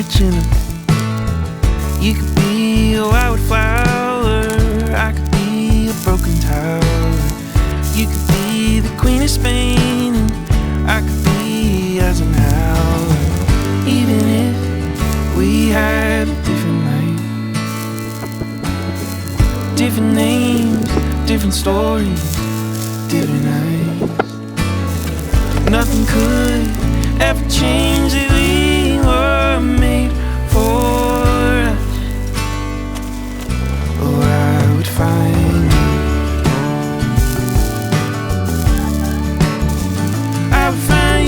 kitchen. You could be a wildflower, I could be a broken tower. You could be the Queen of Spain, and I could be Eisenhower. Even if we had a different night, different names, different stories, different nights. Nothing could ever change that we were made for us. Oh, I would find you, I would find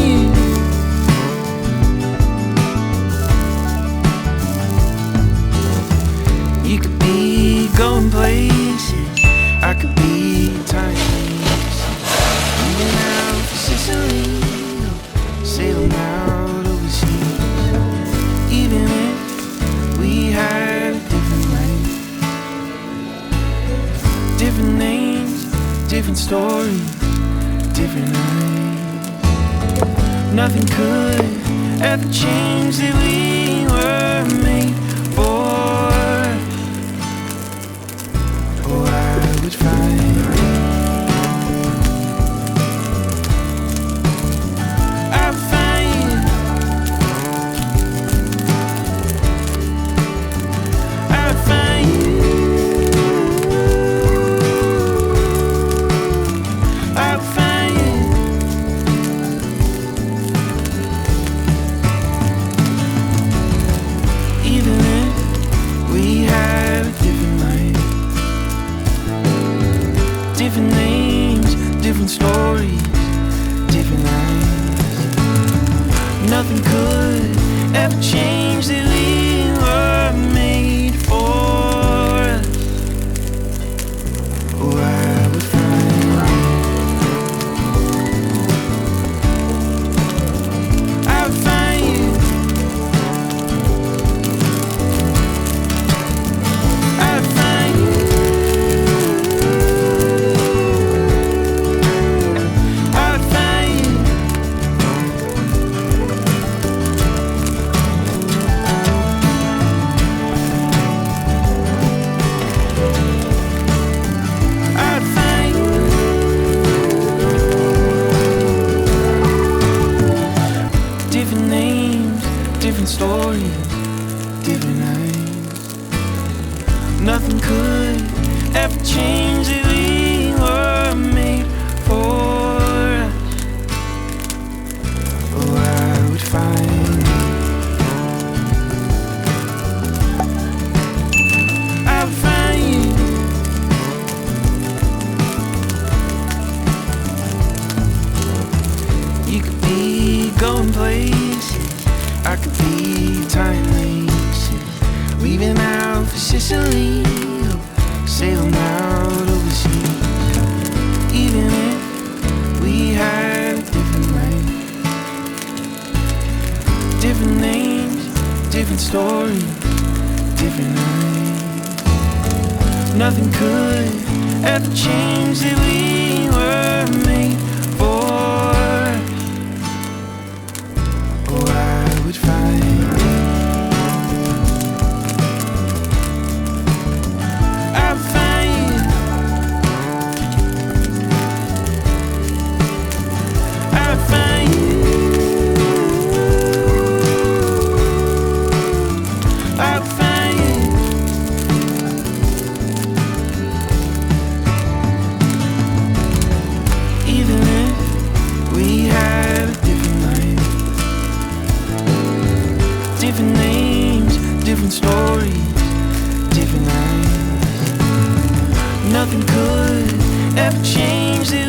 you. You could be going places, I could be timeless. Leaving out for Sicily, sailing out overseas. Even if we had a different life, different names, different stories, different nights. Nothing could ever change that we were made for. Oh, I would find different names, different stories, different nights. Nothing could ever change that we were made for us. Oh, I would find you, I would find you, I would find you. Stories, different nights. Nothing could ever change that we were made for us. Oh, I would find you, I would find you. You could be going places, I could be time laces, leaving out for Sicily, sailing out overseas. Even if we had a different life, different names, different stories, different nights. Nothing could ever change that we were made for. Oh, I would find different names, different stories, different nights. Nothing could ever change the